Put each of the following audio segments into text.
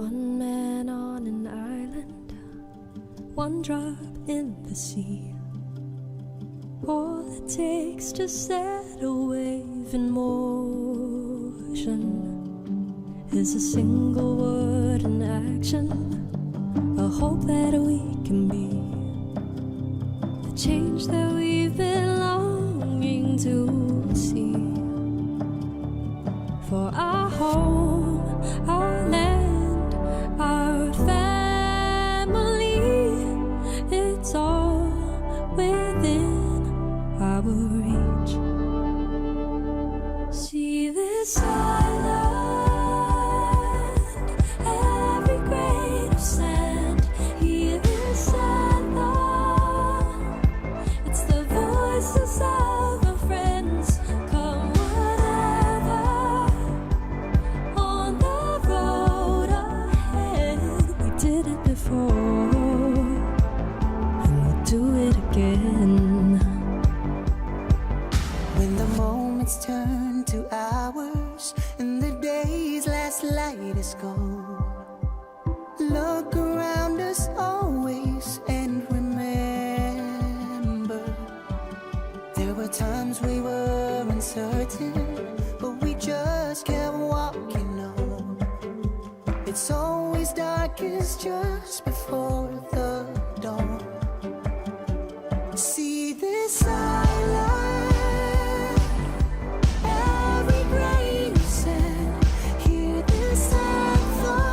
One man on an island, one drop in the sea. All it takes to set a wave in motion is a single word in action, a hope that we can be the change that we've been longing to see. For our home, our land, our family, it's all within our reach. See this island, every grain of sand. Hear this anthem, it's the voices of our friends. Come whatever, on the road ahead. We did it before, and we'll do it again. When the moments turn to hours and the day's last light is gone, look around us always and remember, there were times we were uncertain, but we just kept walking on. It's always darkest just before the dawn. See this island, every grain of sand. Hear this anthem,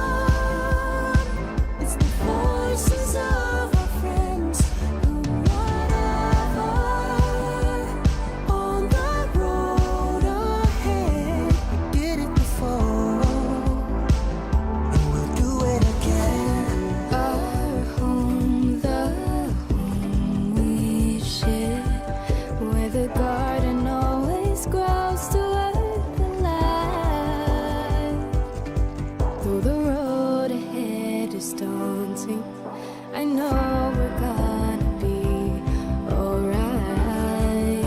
it's the voices of our friends. Whatever, on the road ahead. We did it before, and we'll do it again. Our home, the home we share, where the garden always grows to earth and light. Though the road ahead is daunting, I know we're gonna be alright.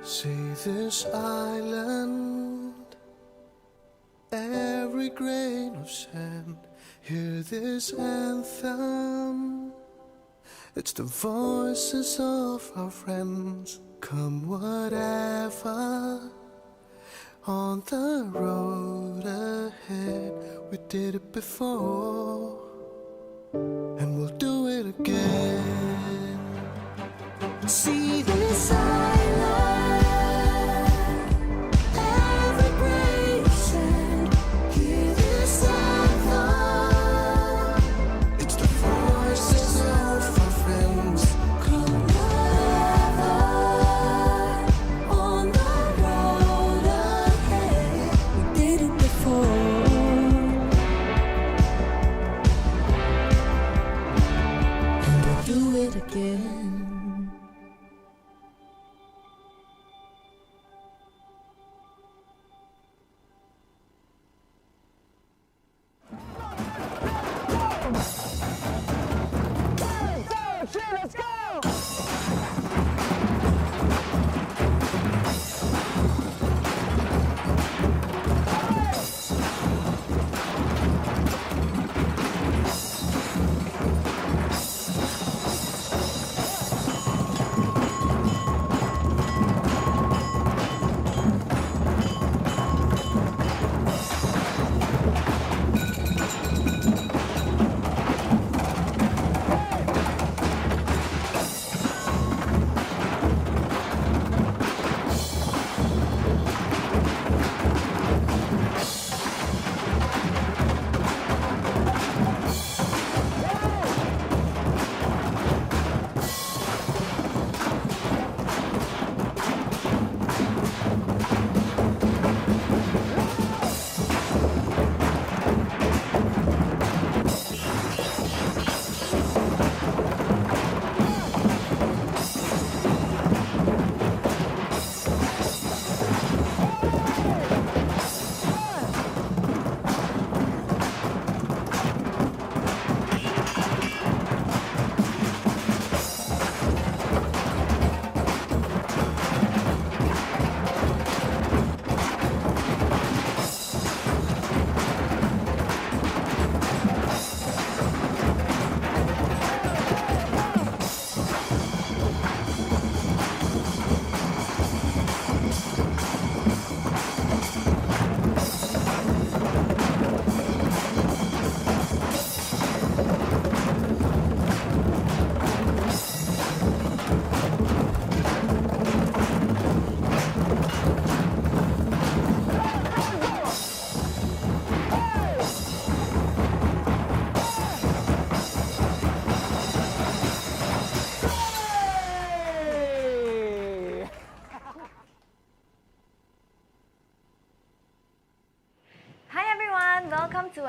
See this island, every grain of sand. Hear this anthem, it's the voices of our friends. Come whatever, on the road ahead. We did it before, and we'll do it again. See this island, every grain of sand. Hear this anthem, It's the voices of our friends. come whatever, on the road ahead. We did it before, and we'll do it again.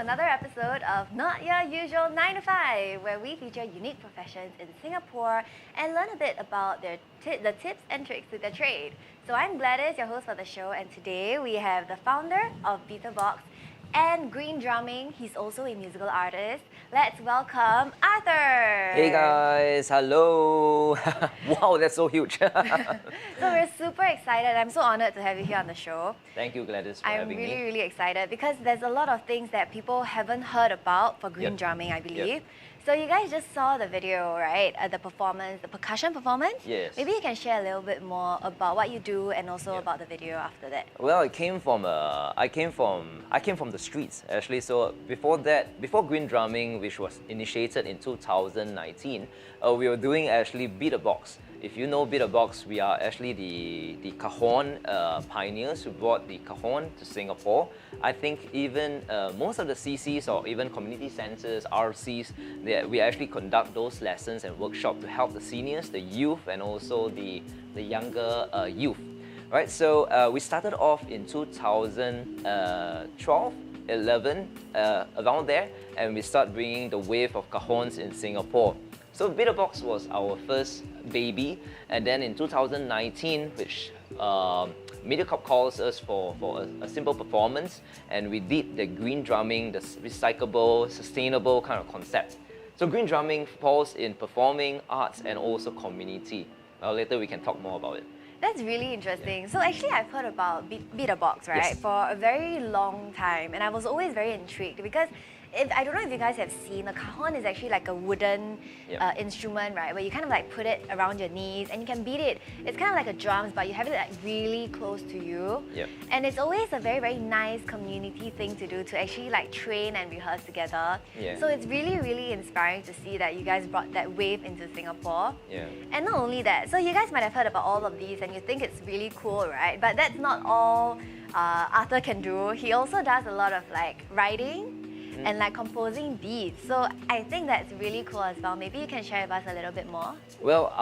another episode of Not Your Usual 9 to 5, where we feature unique professions in Singapore and learn a bit about the tips and tricks to their trade. So I'm Gladys, your host for the show, and today we have the founder of Box and Green Drumming. He's also a musical artist. Let's welcome Arthur. Hey guys, hello. Wow, that's so huge. So we're super excited. I'm so honored to have you here on the show. Thank you, Gladys, for I'm having really, me. really excited because there's a lot of things that people haven't heard about for Green Yep. Drumming, I believe. Yep. So you guys just saw the video, right? The performance, the percussion performance? Yes. Maybe you can share a little bit more about what you do and also Yep. about the video after that. Well, I came from the streets actually. So before Green Drumming, which was initiated in 2019, we were doing actually Box. If you know Box, we are actually the cajon pioneers who brought the cajon to Singapore. I think even most of the CCs or even community centers, RCs, we actually conduct those lessons and workshops to help the seniors, the youth, and also the younger youth. Right, so we started off in 2012, 11, around there, and we start bringing the wave of cajons in Singapore. So Box was our first baby, and then in 2019, which MediaCorp calls us for a simple performance, and we did the Green Drumming, the recyclable, sustainable kind of concept. So Green Drumming falls in performing, arts, and also community. Later we can talk more about it. That's really interesting. So actually I've heard about Box, right? Yes. For a very long time, and I was always very intrigued because I don't know if you guys have seen, a cajon is actually like a wooden Yep. instrument, right? Where you kind of like put it around your knees and you can beat it. It's kind of like a drums, but you have it like really close to you. Yep. And it's always a very, very nice community thing to do, to actually like train and rehearse together. Yeah. So it's really, really inspiring to see that you guys brought that wave into Singapore. Yeah. And not only that, so you guys might have heard about all of these and you think it's really cool, right? But that's not all Arthur can do. He also does a lot of like writing and like composing beats. So I think that's really cool as well. Maybe you can share with us a little bit more. Well,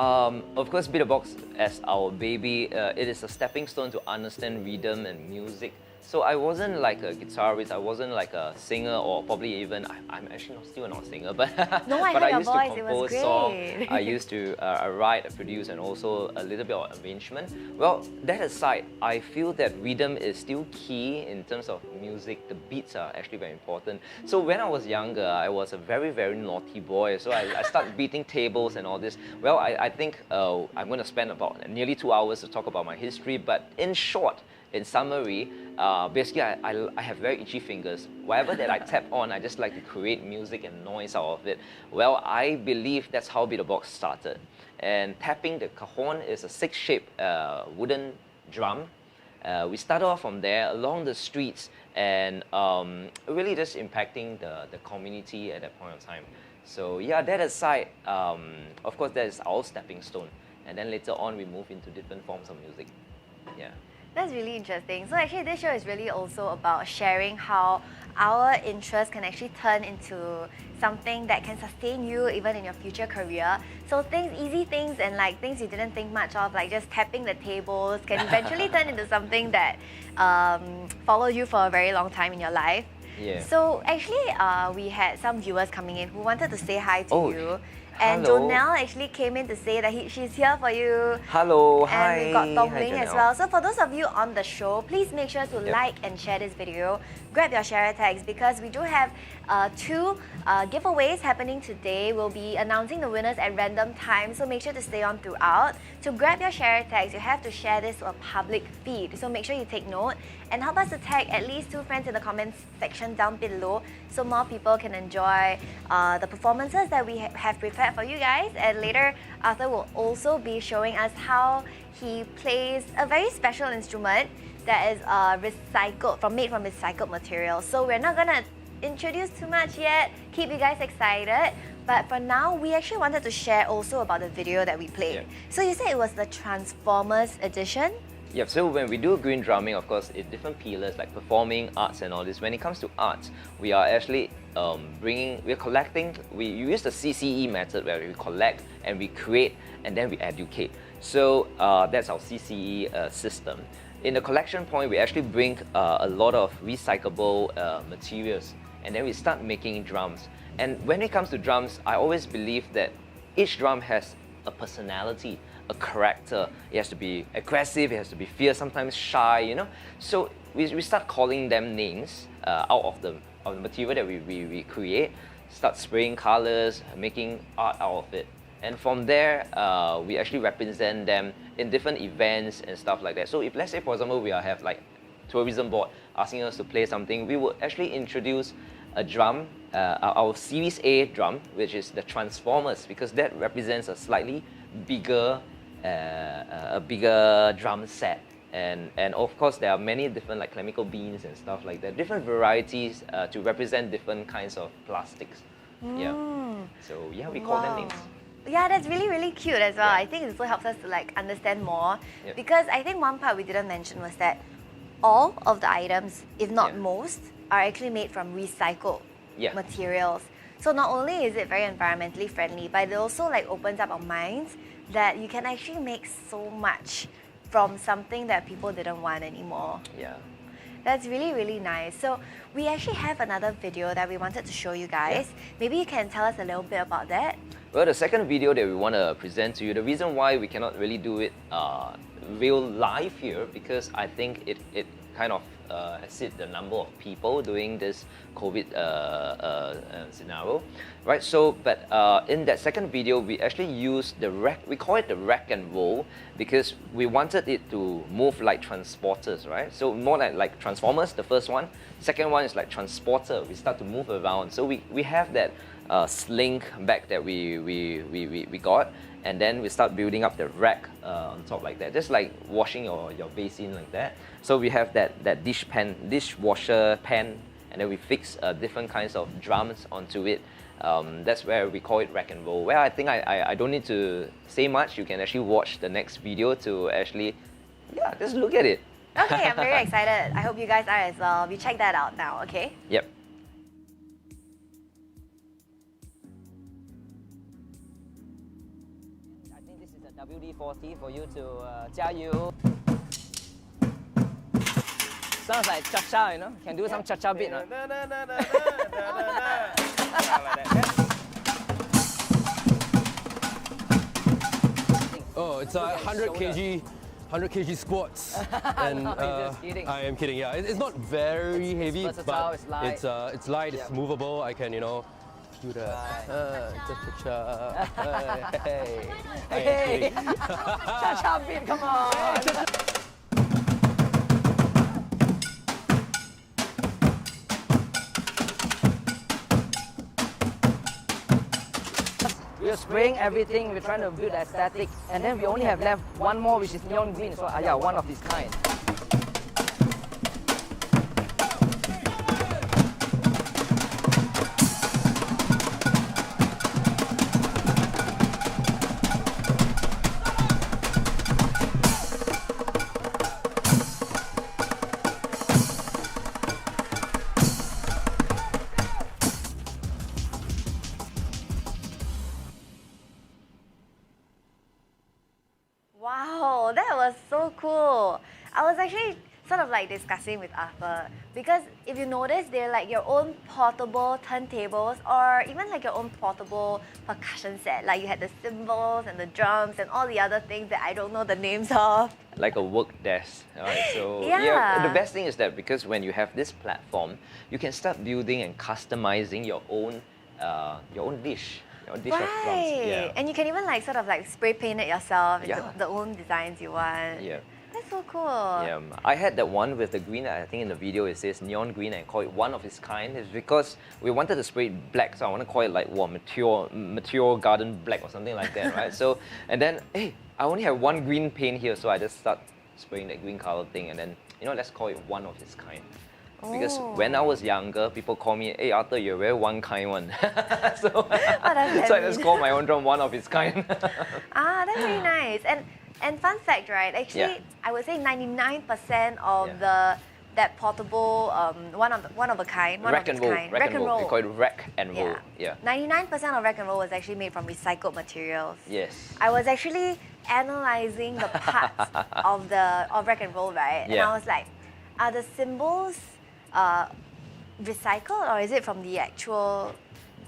of course, Box as our baby, it is a stepping stone to understand rhythm and music. So I wasn't like a guitarist, I wasn't like a singer, or probably even, I'm actually still not a singer, but, No, I but heard I your used voice, to it was compose great. songs, I used to write, produce, and also a little bit of arrangement. Well, that aside, I feel that rhythm is still key in terms of music. The beats are actually very important. So when I was younger, I was a very, very naughty boy. So I started beating tables and all this. Well, I think I'm going to spend about nearly 2 hours to talk about my history, but in short, in summary, basically I have very itchy fingers. Whatever that I tap on, I just like to create music and noise out of it. Well, I believe that's how Box started. And tapping the cajon is a six-shaped wooden drum. We started off from there along the streets and really just impacting the community at that point of time. So yeah, that aside, of course that is our stepping stone. And then later on we move into different forms of music. Yeah. That's really interesting. So actually this show is really also about sharing how our interests can actually turn into something that can sustain you even in your future career. So easy things and like things you didn't think much of, like just tapping the tables, can eventually turn into something that follows you for a very long time in your life. Yeah. So actually we had some viewers coming in who wanted to say hi to Oh, you. And hello. Jonelle actually came in to say that she's here for you. Hello, And hi. we got Tong Hi, Ling as Janelle. well. So for those of you on the show, please make sure to Yep. like and share this video. Grab your share tags because we do have two giveaways happening today. We'll be announcing the winners at random times, so make sure to stay on throughout. To grab your share tags, you have to share this to a public feed. So make sure you take note and help us to tag at least 2 friends in the comments section down below so more people can enjoy the performances that we have prepared for you guys. And later, Arthur will also be showing us how he plays a very special instrument that is made from recycled material. So we're not gonna introduce too much yet, keep you guys excited. But for now, we actually wanted to share also about the video that we played. Yeah. So you said it was the Transformers edition? Yeah, so when we do Green Drumming, of course, it's different pillars like performing, arts and all this. When it comes to arts, we are actually collecting, we use the CCE method where we collect and we create and then we educate. So that's our CCE system. In the collection point, we actually bring a lot of recyclable materials and then we start making drums. And when it comes to drums, I always believe that each drum has a personality, a character. It has to be aggressive, it has to be fierce, sometimes shy, you know. So we start calling them names out of the material that we create, start spraying colors, making art out of it. And from there, we actually represent them in different events and stuff like that. So if, let's say, for example, we have like tourism board asking us to play something, we would actually introduce a drum, our Series A drum, which is the Transformers, because that represents a slightly bigger, drum set. And of course, there are many different like chemical beans and stuff like that, different varieties to represent different kinds of plastics. Yeah. So yeah, we call them names. Yeah, that's really, really cute as well. Yeah. I think it also helps us to like understand more. Yep. Because I think one part we didn't mention was that all of the items, if not Yeah. most, are actually made from recycled Yeah. materials. So not only is it very environmentally friendly, but it also like opens up our minds that you can actually make so much from something that people didn't want anymore. Yeah. That's really, really nice. So we actually have another video that we wanted to show you guys. Maybe you can tell us a little bit about that. Well, the second video that we want to present to you, the reason why we cannot really do it real live here, because I think it kind of exceed the number of people doing this COVID scenario, right? So, but in that second video, we actually use we call it the rack and roll, because we wanted it to move like transporters, right? So more like Transformers, the first one. Second one is like transporter. We start to move around. So we have that sling back that we got, and then we start building up the rack on top like that, just like washing your basin like that. So we have that dishwasher pan, and then we fix different kinds of drums onto it. That's where we call it rack and roll. Well, I think I don't need to say much. You can actually watch the next video to actually, yeah, just look at it. Okay, I'm very excited. I hope you guys are as well. We check that out now, okay? Yep. I think this is a WD-40 for you to 加油. Sounds like cha-cha, you know? Can do some cha-cha beat, no? Oh, it's 100 kg, 100 kg squats, and No, you're just kidding. I am kidding. Yeah, it's not very heavy, versatile, but it's light. it's light, it's movable. I can, you know, do that. Cha-cha. Hey, Hey! Cha-cha beat, come on! We're spraying everything, we're trying to build aesthetic, and then we only have left one more, which is neon green. So yeah, one of this kind. Wow, that was so cool. I was actually sort of like discussing with Arthur, because if you notice, they're like your own portable turntables, or even like your own portable percussion set. Like you had the cymbals and the drums and all the other things that I don't know the names of. Like a work desk, right? So Yeah. the best thing is that because when you have this platform, you can start building and customizing your own dish. Your dish of drums. Right, Yeah. and you can even like sort of like spray paint it yourself into Yeah. the own designs you want. Yeah. That's so cool. Yeah, I had that one with the green. I think in the video it says neon green and call it one of its kind. It's because we wanted to spray it black, so I want to call it like mature garden black or something like that, right? So and then hey, I only have one green paint here, so I just start spraying that green color thing, and then let's call it one of its kind. Because when I was younger, people call me, hey Arthur, you're very one kind one. so What does that so I just mean? call my own drum one of its kind. Ah, that's really nice. And fun fact, right? Actually, Yeah. I would say 99% of Yeah. that portable one of a kind, one Rack of and its roll. kind, Rack and roll. We call it rack and roll. Yeah. 99% of rack and roll was actually made from recycled materials. Yes. I was actually analyzing the parts of rack and roll, right? And Yeah. I was like, are the cymbals recycled or is it from the actual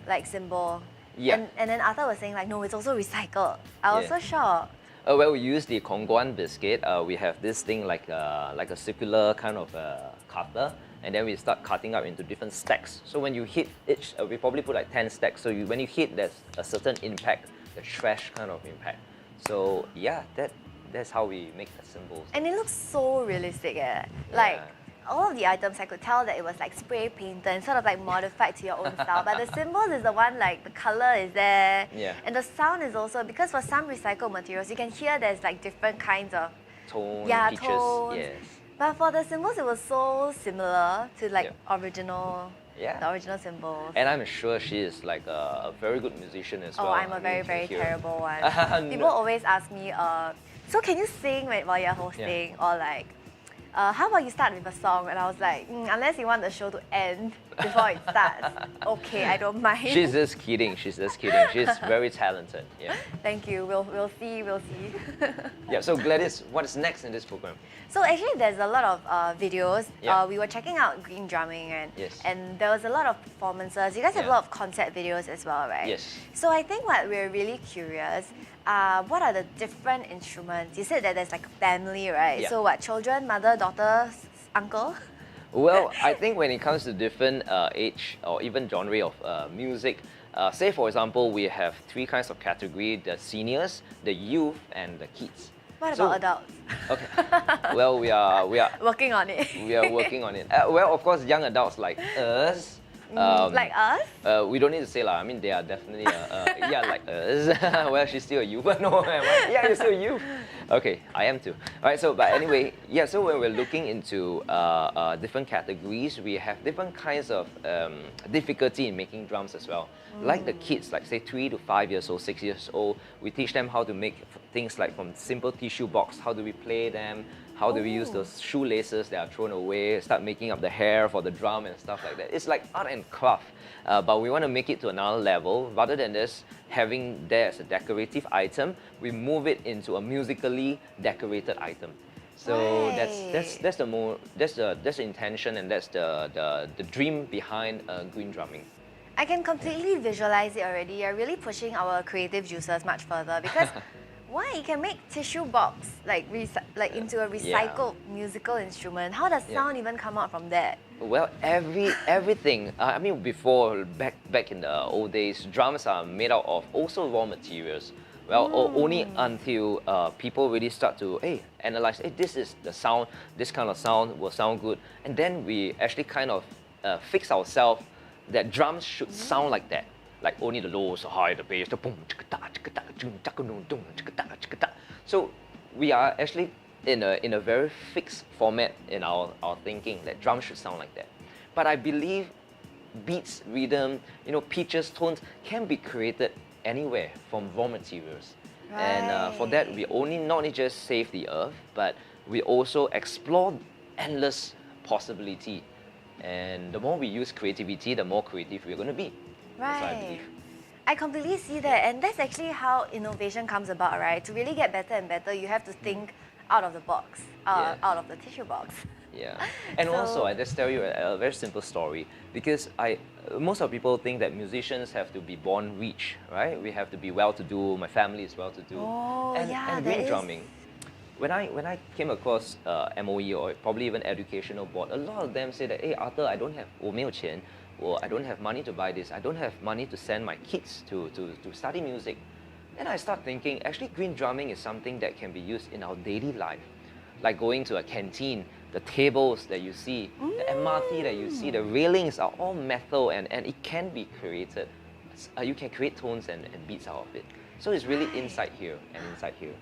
like symbol? Yeah. And then Arthur was saying like, no, it's also recycled. I was Yeah. so shocked. Well, we use the Kongguan biscuit. We have this thing like a circular kind of cutter, and then we start cutting up into different stacks. So when you hit each, we probably put like 10 stacks. So when you hit, there's a certain impact, the trash kind of impact. So yeah, that's how we make the symbols. And it looks so realistic, Like, Yeah. all of the items, I could tell that it was like spray painted and sort of like modified to your own style. But the symbols is the one like the color is there. Yeah. And the sound is also, because for some recycled materials, you can hear there's like different kinds of, Tone, yeah, pitches, tones. yes. But for the symbols, it was so similar to like Yeah. original, Yeah. the original symbols. And I'm sure she is like a very good musician as Oh, well. I'm a I mean, very, you can very hear. terrible one. No. People always ask me, so can you sing while you're hosting? Or like, how about you start with a song? And I was like, unless you want the show to end before it starts, okay, I don't mind. She's just kidding. She's just kidding. She's very talented. Yeah. Thank you. We'll see. Yeah. So Gladys, what is next in this program? So actually, there's a lot of videos. Yeah. We were checking out Green Drumming, Yes. and there was a lot of performances. You guys have a Yeah. lot of concept videos as well, right? Yes. So I think what we're really curious, what are the different instruments? You said that there's like a family, right? Yeah. So what, children, mother, daughter, uncle? Well, I think when it comes to different age or even genre of music, say for example, we have 3 kinds of category: the seniors, the youth, and the kids. What So- about adults? Okay. Well, we are Working on it. we are working on it. Well, of course, young adults like us. Like us? We don't need to say lah. I mean, they are definitely yeah, like us. Well, she's still a youth. No, yeah, you're still a youth. Okay, I am too. All right. So, but anyway, yeah. So when we're looking into different categories, we have different kinds of difficulty in making drums as well. Like the kids, like say 3 to 5 years old, 6 years old, we teach them how to make things like from simple tissue box. How do we play them? How do we use those shoelaces that are thrown away, start making up the hair for the drum and stuff like that. It's like art and craft, but we want to make it to another level. Rather than just having there as a decorative item, we move it into a musically decorated item. So that's the intention, and that's the dream behind Green Drumming. I can completely visualize it already. You're really pushing our creative juices much further because why? You can make tissue box like into a recycled musical instrument. How does sound even come out from that? Well, everything. I mean, before back in the old days, drums are made out of also raw materials. Well, only until people really start to analyze. Hey, this is the sound. This kind of sound will sound good, and then we actually kind of fix ourselves that drums should sound like that. Like only the lows, the high, the bass, the boom, so we are actually in a very fixed format in our thinking that drums should sound like that. But I believe beats, rhythm, pitches, tones can be created anywhere from raw materials. And for that, we not only just save the earth, but we also explore endless possibility. And the more we use creativity, the more creative we're going to be. That's what I believe. I completely see that, and that's actually how innovation comes about, right? To really get better and better, you have to think out of the box, out of the tissue box. Yeah, and also I just tell you a very simple story, because most of people think that musicians have to be born rich, right? We have to be well-to-do. My family is well-to-do. Oh, yeah, and there Green is. Drumming. When I came across MOE or probably even educational board, a lot of them say that, hey Arthur, I don't have 我没有钱, or I don't have money to buy this. I don't have money to send my kids to study music. And I start thinking, actually Green Drumming is something that can be used in our daily life. Like going to a canteen, the tables that you see, the MRT that you see, the railings are all metal, and it can be created. You can create tones and beats out of it. So it's really inside here and inside here.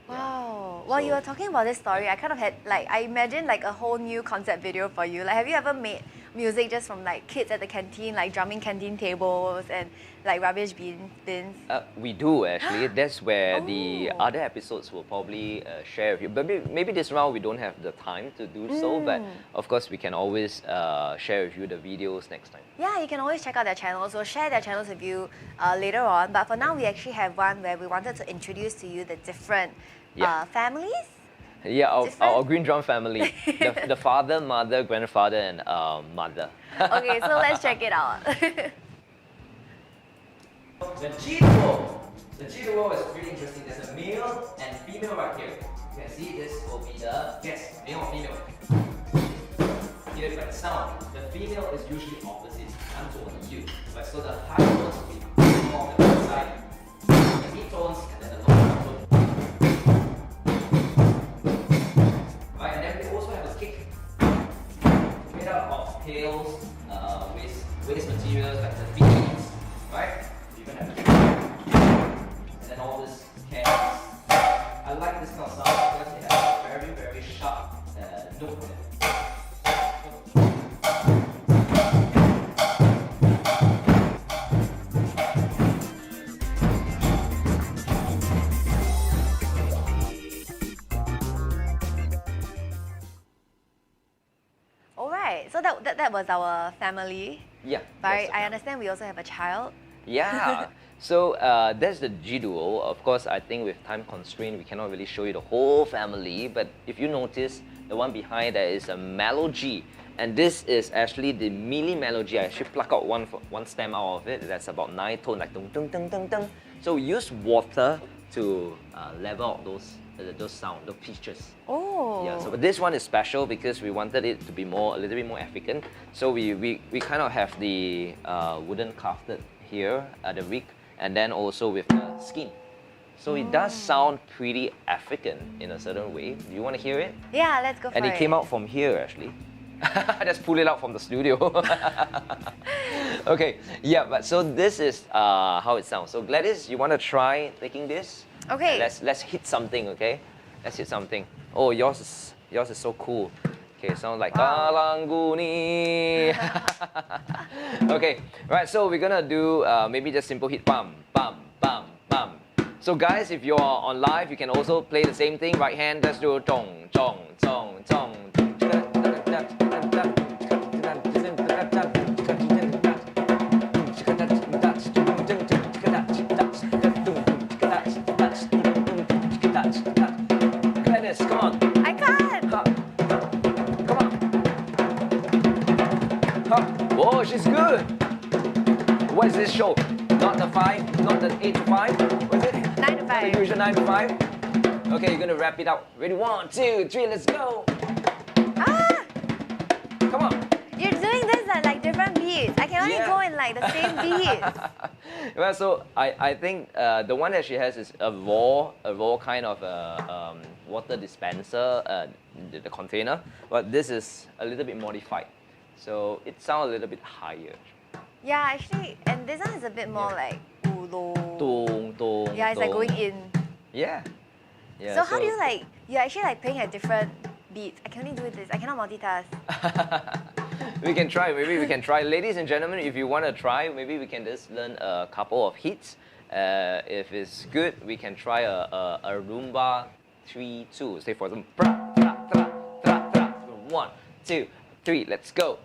Wow. While you were talking about this story, I kind of had I imagined like a whole new concept video for you. Like, have you ever made music just from like kids at the canteen, like drumming canteen tables and like rubbish bins? We do actually. That's where the other episodes will probably share with you. But maybe this round we don't have the time to do so. But of course we can always share with you the videos next time. Yeah, you can always check out their channels. We'll share their channels with you later on. But for now, we actually have one where we wanted to introduce to you the different families. Yeah, our Different? green drum family. The father, mother, grandfather, and mother. Okay, so let's check it out. The G duo. The G duo is pretty interesting. There's a male and female right here. You can see this will be the guess, male or female. Here by the sound, the female is usually opposite. I'm told you. Right, so the high tones will be more on the left side. The mid tones and then the lower tone. Right, and then we also have a kick made out of tails, waste materials like the beads. Right? You're gonna have a kick. And then all this cans. I like this kind of sound because it has a very, very sharp note in it. Alright, so that was our family. Yeah. But that's the I understand we also have a child. Yeah. So that's the G duo. Of course, I think with time constraint, we cannot really show you the whole family. But if you notice, the one behind there is a mellow G. And this is actually the mealy mellow G. I actually pluck out one stem out of it. That's about 9 tone, like dung dung dung dung dung. So we use water to level out those sound, those pitches. Oh. Yeah, so but this one is special because we wanted it to be a little bit more African. So we kind of have the wooden crafted here at the rig, and then also with the skin. So it does sound pretty African in a certain way. Do you want to hear it? Yeah, let's go for And it came out from here actually. I just pulled it out from the studio. Okay, yeah, but so this is how it sounds. So Gladys, you want to try taking this? Okay. Let's hit something, okay? Let's hit something. Oh, yours is so cool. Okay, sounds like Kalanguni. Okay, right. So we're gonna do maybe just simple hit bam bam bam bam. So guys, if you're on live, you can also play the same thing. Right hand, let's do tong tong tong tong. Gladys, come on. I can't. Come on. Whoa, she's good. What is this show? Not the 5, not the 8 to 5? Was it? 9 to 5. The usual 9 to 5? Okay, you're gonna wrap it up. Ready? 1, 2, 3, let's go. Ah! Come on. You're doing this at like different beats. I can only Yeah. go in like the same beats. Well, so I think the one that she has is a raw kind of water dispenser, the container. But this is a little bit modified, so it sounds a little bit higher. Yeah, actually, and this one is a bit more like ulo. Dong, dong, Yeah, it's like dong. going in. Yeah. Yeah. So how do you like? You're actually like playing at different beats. I can only do this. I cannot multitask. We can try. Maybe we can try. Ladies and gentlemen, if you want to try, maybe we can just learn a couple of hits. If it's good, we can try a rumba 3-2. Say for example, 1, 2, 3. Let's go.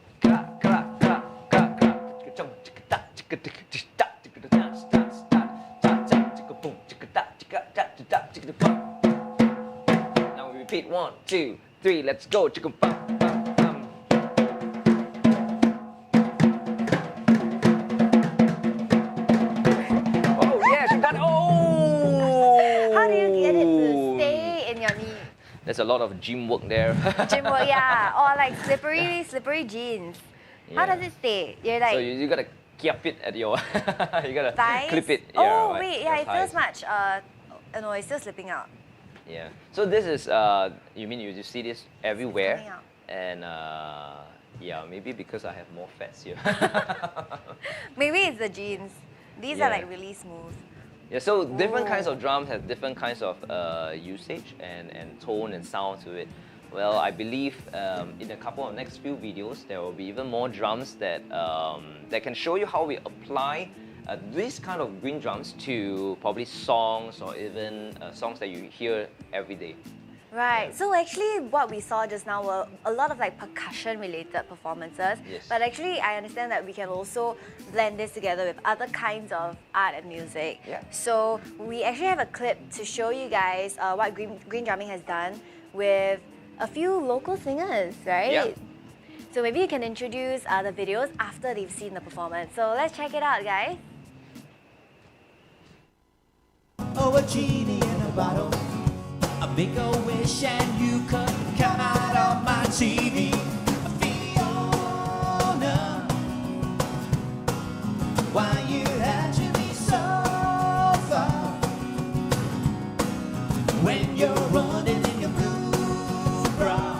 Now we repeat 1, 2, 3. Let's go. Oh yeah, she got it. Oh! How do you get it to stay in your knee? There's a lot of gym work there. Gym work, yeah. Or like slippery jeans. How Yeah. does it stay? You're like So you gotta keep it at your. You gotta thighs. clip it. Oh Yeah, right, wait, your yeah, it feels thighs. much. No, it's still slipping out. Yeah. So this is you mean you see this everywhere, coming out. and yeah, maybe because I have more fats here. Maybe it's the jeans. These Yeah. are like really smooth. Yeah. So different kinds Ooh. of drums have different kinds of usage and tone and sound to it. Well, I believe in a couple of next few videos there will be even more drums that that can show you how we apply this kind of green drums to probably songs or even songs that you hear every day. Right. So actually, what we saw just now were a lot of like percussion-related performances. Yes. But actually, I understand that we can also blend this together with other kinds of art and music. Yeah. So we actually have a clip to show you guys what green drumming has done with a few local singers, right? Yeah. So maybe you can introduce the videos after they've seen the performance. So let's check it out, guys. Oh, a genie in a bottle. I make a wish and you could come out on my TV. Fiona, why you had to be so far when you're running in your blue bra?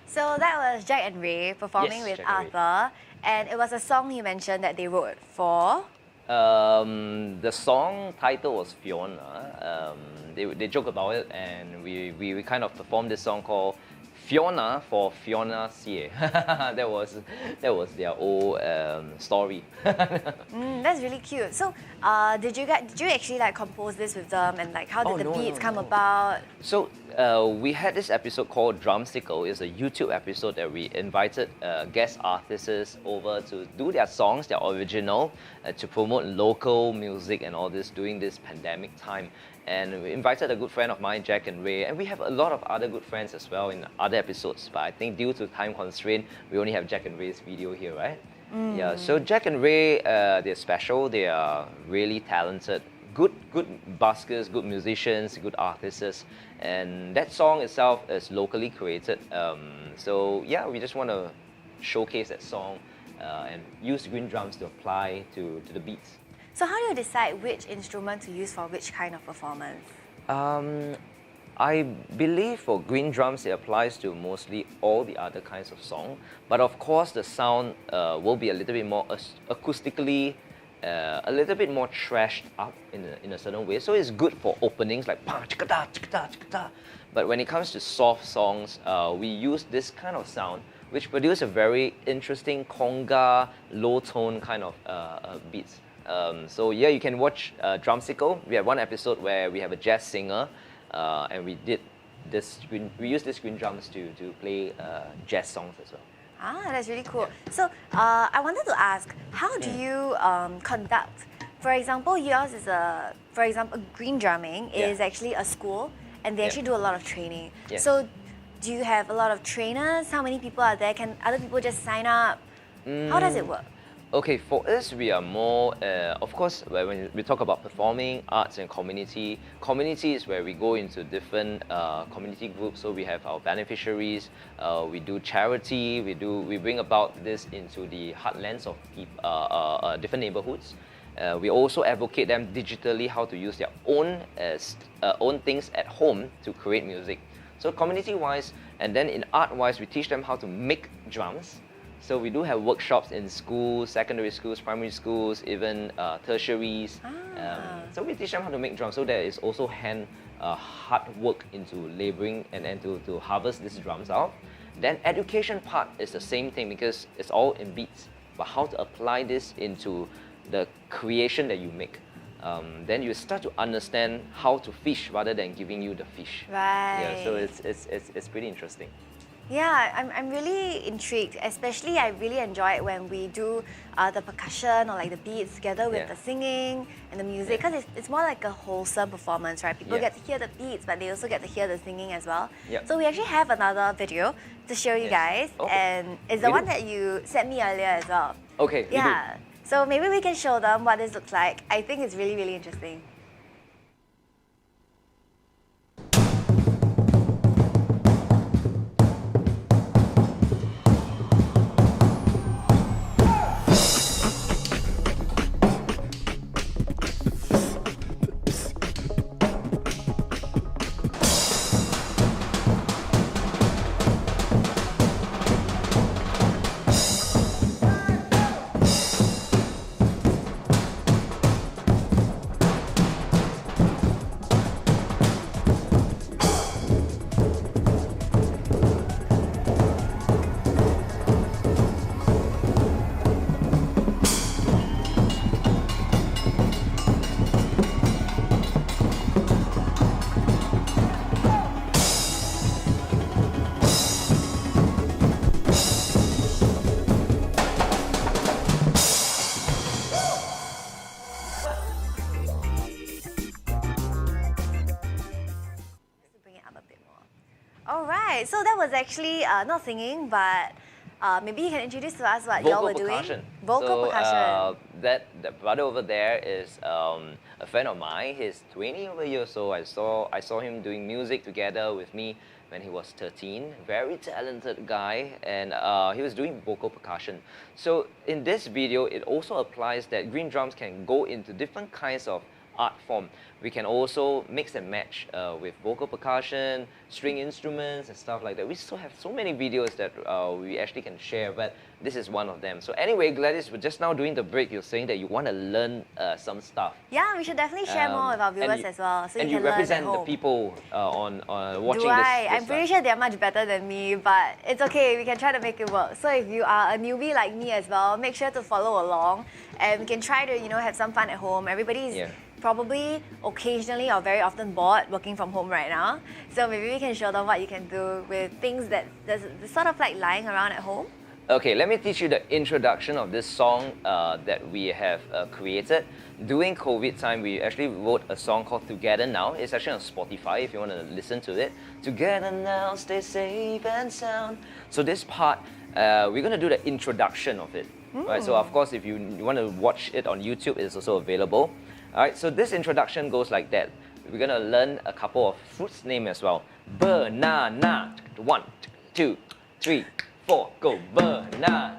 So that was Jack and Ray performing Yes, with Jack and Ray. Arthur, and it was a song you mentioned that they wrote for. The song title was Fiona. They joke about it, and we kind of performed this song called Fiona for Fiona Xie. that was their old story. That's really cute. So, did you actually like compose this with them, and like how did Oh, the no, beats no, come no. about? So we had this episode called Drumsicle. It's a YouTube episode that we invited guest artists over to do their songs, their original, to promote local music and all this during this pandemic time. And we invited a good friend of mine, Jack and Ray, and we have a lot of other good friends as well in other episodes. But I think due to time constraint, we only have Jack and Ray's video here, right? Yeah. So Jack and Ray, they're special. They are really talented. Good buskers, good musicians, good artists, and that song itself is locally created. So yeah, we just want to showcase that song and use green drums to apply to the beats. So how do you decide which instrument to use for which kind of performance? I believe for green drums it applies to mostly all the other kinds of song, but of course the sound will be a little bit more acoustically. A little bit more trashed up in a certain way, so it's good for openings like pa chikata chikata chikata. But when it comes to soft songs, we use this kind of sound, which produce a very interesting conga, low tone kind of beats. So yeah, you can watch Drumsicle. We have one episode where we have a jazz singer, and we use this green drums to play jazz songs as well. Ah, that's really cool. So I wanted to ask, how do you conduct? For example, yours is green drumming is actually a school, and they actually do a lot of training. Yes. So do you have a lot of trainers? How many people are there? Can other people just sign up? How does it work? Okay, for us, we are more, of course, when we talk about performing arts and community is where we go into different community groups. So we have our beneficiaries, we do charity, we bring about this into the heartlands of different neighborhoods. We also advocate them digitally how to use their own things at home to create music. So community-wise, and then in art-wise, we teach them how to make drums. So we do have workshops in schools, secondary schools, primary schools, even tertiaries. So we teach them how to make drums. So there is also hard work into laboring and to harvest these drums out. Then education part is the same thing because it's all in beats. But how to apply this into the creation that you make. Then you start to understand how to fish rather than giving you the fish. Right. Yeah, so it's pretty interesting. Yeah, I'm really intrigued. Especially, I really enjoy it when we do the percussion or like the beats together with the singing and the music, because it's more like a wholesome performance, right? People get to hear the beats, but they also get to hear the singing as well. So we actually have another video to show you guys, and it's the one that you sent me earlier as well. Okay. Yeah. So maybe we can show them what this looks like. I think it's really, really interesting. All right, so that was actually not singing, but maybe you can introduce to us what y'all were doing. Vocal percussion. That brother over there is a friend of mine. He's 20 over years old. I saw him doing music together with me when he was 13. Very talented guy, and he was doing vocal percussion. So in this video, it also applies that green drums can go into different kinds of art form. We can also mix and match with vocal percussion, string instruments and stuff like that. We still have so many videos that we actually can share, but this is one of them. So anyway, Gladys, we're just now doing the break. You're saying that you want to learn some stuff. Yeah, we should definitely share more with our viewers as well, so and you can represent learn at the home. people on watching Do I? this. I'm pretty sure they're much better than me, but it's okay. We can try to make it work. So if you are a newbie like me as well, make sure to follow along, and we can try to have some fun at home. Everybody's probably occasionally or very often bored working from home right now. So maybe we can show them what you can do with things that's sort of like lying around at home. Okay, let me teach you the introduction of this song that we have created. During COVID time, we actually wrote a song called Together Now. It's actually on Spotify if you want to listen to it. Together now, stay safe and sound. So this part, we're going to do the introduction of it. Right, so of course, if you want to watch it on YouTube, it's also available. Alright, so this introduction goes like that. We're going to learn a couple of fruits name as well. Banana. 1, 2, 3, 4. Go. Banana.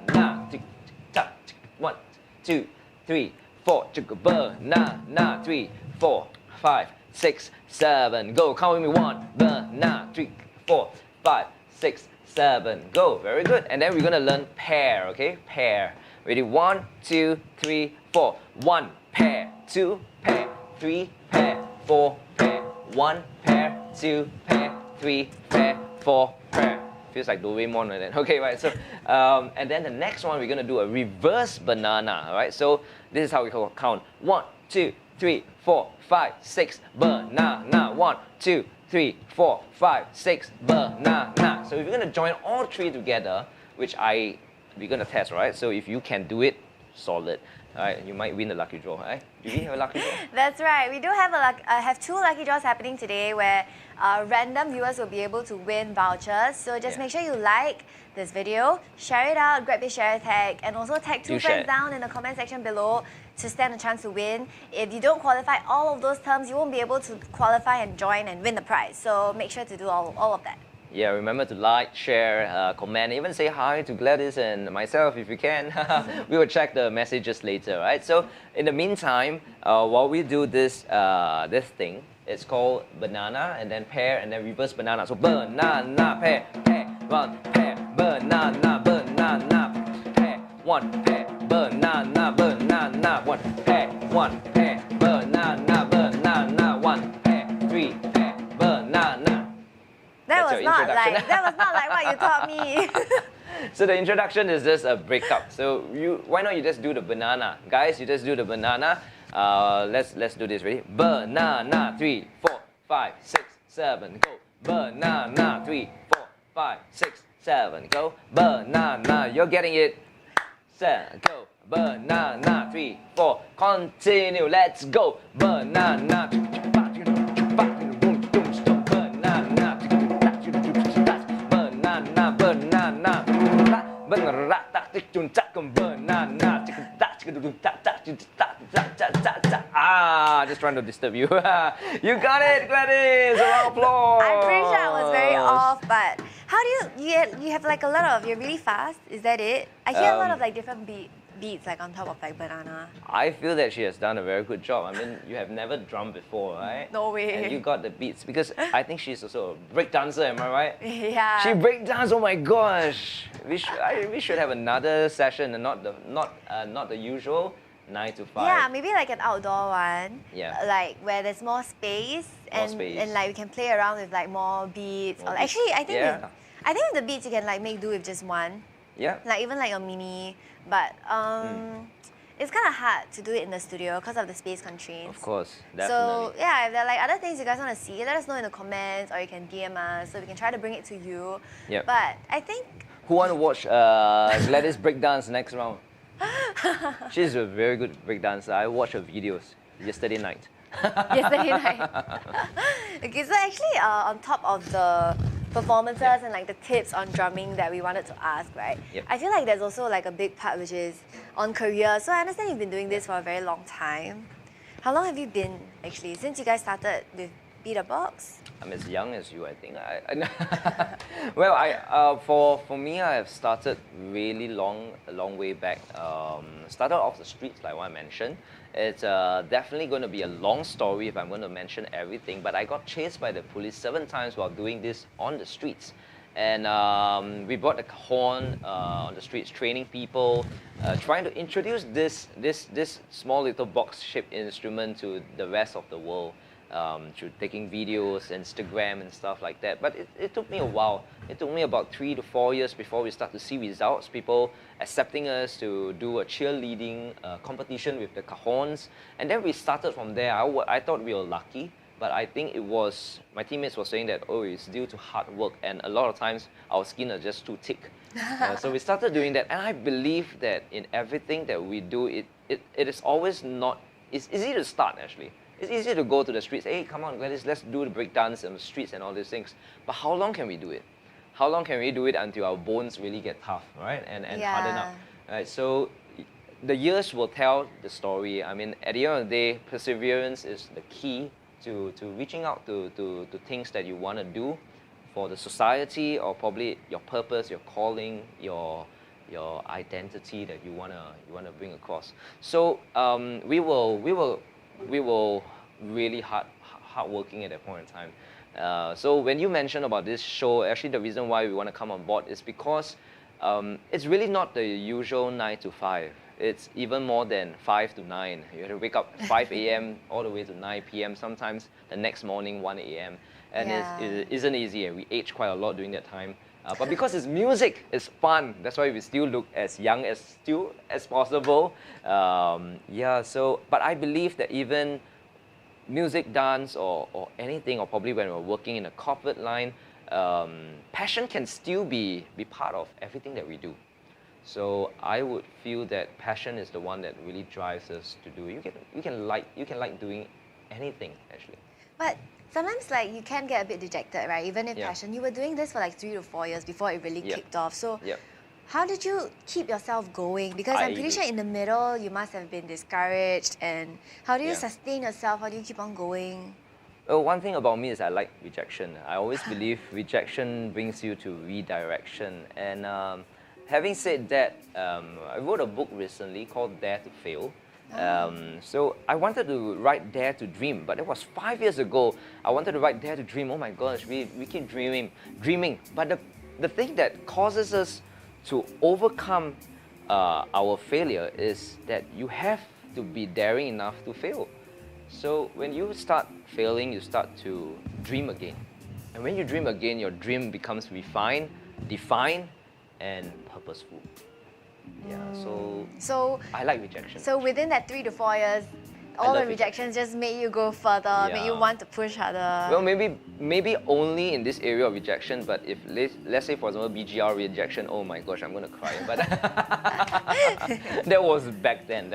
1, 2, 3, 4. Banana. 3, 4, 5, 6, 7. Go. Count with me. 1. Banana. 3, 4, 5, 6, 7. Go. Very good. And then we're going to learn pair. Okay? Pair. Ready? 1, 2, 3, 4. 1 pair. 2 pair, 3 pair, 4 pair, 1 pair, 2 pair, 3 pair, 4 pair. Feels like Doraemon like that. Okay, right. So, and then the next one we're gonna do a reverse banana. All right. So this is how we count: 1, 2, 3, 4, 5, 6 banana. 1, 2, 3, 4, 5, 6 banana. So if you're gonna join all three together, which we're gonna test, right? So if you can do it, solid. Alright, you might win the lucky draw, right? Do we have a lucky draw? That's right. We do have 2 lucky draws happening today where random viewers will be able to win vouchers. So just make sure you like this video, share it out, grab your share tag, and also tag 2 friends down in the comment section below to stand a chance to win. If you don't qualify all of those terms, you won't be able to qualify and join and win the prize. So make sure to do all of that. Yeah, remember to like, share, comment, even say hi to Gladys and myself if you can. We will check the messages later, right? So in the meantime, while we do this thing, it's called banana and then pair and then reverse banana. So banana, pair, pair, 1 pair, banana, banana, pair, 1 pair, banana, banana, 1 pair, 1 pair, banana, banana, 1 pair, 3 pair, banana. That was not like what you taught me. So the introduction is just a breakup. So why not you just do the banana, guys? You just do the banana. Let's do this. Ready? Banana. 3, 4, 5, 6, 7. Go. Banana. 3, 4, 5, 6, 7. Go. Banana. You're getting it. 7. Go. Banana. 3, 4. Continue. Let's go. Banana. Just trying to disturb you. You got it, Gladys. A round of applause. I'm pretty sure I was very off, but how do you have like a lot of, you're really fast? Is that it? I hear a lot of like different beats like on top of like banana. I feel that she has done a very good job. I mean, you have never drummed before, right? No way. And you got the beats because I think she's also a break dancer. Am I right? Yeah. She break dance. Oh my gosh. We should have another session and not the usual 9 to 5. Yeah, maybe like an outdoor one. Yeah. Like where there's more space and like we can play around with like more beats. Actually, I think with the beats you can like make do with just one. Yeah. Like even like a mini, but it's kind of hard to do it in the studio because of the space constraints. Of course, definitely. So yeah, if there are like other things you guys want to see, let us know in the comments or you can DM us so we can try to bring it to you. Yep. But I think... Who want to watch Gladys breakdance next round? She's a very good breakdancer. I watched her videos yesterday night. Yesterday night. Okay, so actually on top of the performances Yeah. and like the tips on drumming that we wanted to ask, right? Yep. I feel like there's also like a big part which is on career. So I understand you've been doing this for a very long time. How long have you been actually since you guys started with Beat a Box? I'm as young as you, I think. Well, for me, I have started really a long way back. Started off the streets, like what I mentioned. It's definitely going to be a long story if I'm going to mention everything. But I got chased by the police 7 times while doing this on the streets. And we brought the cajon on the streets, training people, trying to introduce this small little box-shaped instrument to the rest of the world. Through taking videos, Instagram and stuff like that. But it took me a while. It took me about 3 to 4 years before we start to see results. People accepting us to do a cheerleading competition with the cajons. And then we started from there. I thought we were lucky, but I think it was, my teammates were saying that, oh, it's due to hard work. And a lot of times our skin are just too thick. So we started doing that. And I believe that in everything that we do, it is always not, it's easy to start actually. It's easy to go to the streets, hey, come on, Gladys, let's do the breakdance on the streets and all these things. But how long can we do it? How long can we do it until our bones really get tough, right? And harden up. Right? So the years will tell the story. I mean, at the end of the day, perseverance is the key to reaching out to things that you want to do for the society, or probably your purpose, your calling, your identity that you wanna bring across. So we were really hard working at that point in time. So when you mentioned about this show, actually the reason why we want to come on board is because it's really not the usual 9 to 5. It's even more than 5 to 9. You have to wake up 5 a.m. all the way to 9 p.m. Sometimes the next morning 1 a.m. And it isn't easy, and we age quite a lot during that time. But because it's music, it's fun. That's why we still look as young as possible. But I believe that even music, dance, or anything, or probably when we're working in a corporate line, passion can still be part of everything that we do. So I would feel that passion is the one that really drives us to do. You can like doing anything actually. But sometimes like you can get a bit dejected, right? Even if Yeah. passion, you were doing this for like 3 to 4 years before it really Yep. kicked off. So Yep. how did you keep yourself going? Because I'm pretty I- sure in the middle you must have been discouraged. And how do you Yeah. sustain yourself? How do you keep on going? Well, one thing about me is I like rejection. I always believe rejection brings you to redirection. And having said that, I wrote a book recently called Dare to Fail. So I wanted to write Dare to Dream, but it was 5 years ago. I wanted to write Dare to Dream. Oh my gosh, we keep dreaming. But the thing that causes us to overcome our failure is that you have to be daring enough to fail. So when you start failing, you start to dream again. And when you dream again, your dream becomes refined, defined, and purposeful. Yeah, So I like rejection. So within that 3 to 4 years, all the love rejections just made you go further, made you Yeah. want to push harder. Well, maybe only in this area of rejection, but if let's say for example BGR rejection, oh my gosh, I'm gonna cry. But that was back then.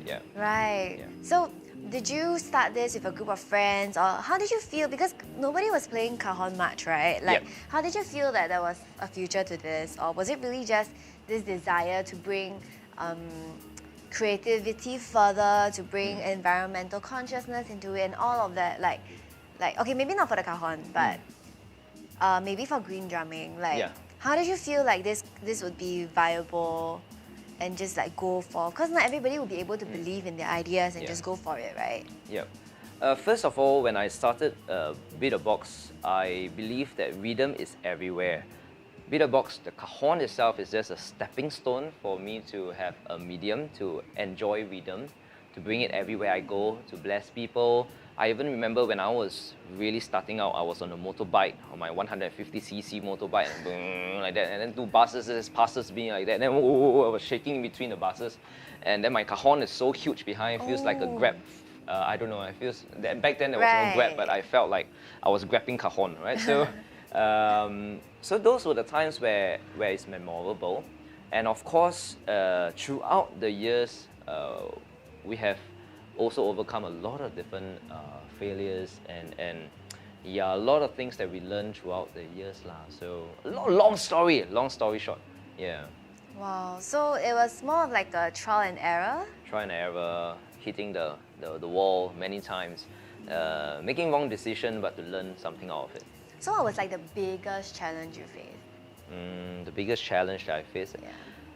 Yeah. Right. Yeah. So did you start this with a group of friends, or how did you feel? Because nobody was playing cajon much, right? Like, Yep. how did you feel that there was a future to this, or was it really just this desire to bring creativity further, to bring environmental consciousness into it, and all of that? Like okay, maybe not for the cajon, but maybe for green drumming. Like, Yeah. how did you feel like this would be viable? And just like go for, because not everybody will be able to believe in their ideas and Yeah. just go for it, right? Yeah. First of all, when I started Beat a Box, I believe that rhythm is everywhere. Beat a Box, the cajon itself is just a stepping stone for me to have a medium to enjoy rhythm, to bring it everywhere I go, to bless people. I even remember when I was really starting out, I was on a motorbike, on my 150cc motorbike, and boom, like that, and then 2 buses just passes me like that, and then I was shaking in between the buses, and then my cajon is so huge behind, it feels like a grab. I don't know, I feel back then there was no grab, Right. but I felt like I was grabbing cajon, right? So, so those were the times where it's memorable, and of course, throughout the years, we have also overcome a lot of different failures and yeah, a lot of things that we learned throughout the years lah. So long story short. Yeah, Wow. So it was more of like a trial and error. try and error, hitting the wall many times, making wrong decision, but to learn something out of it. So what was like the biggest challenge you faced? The biggest challenge that I face. Yeah.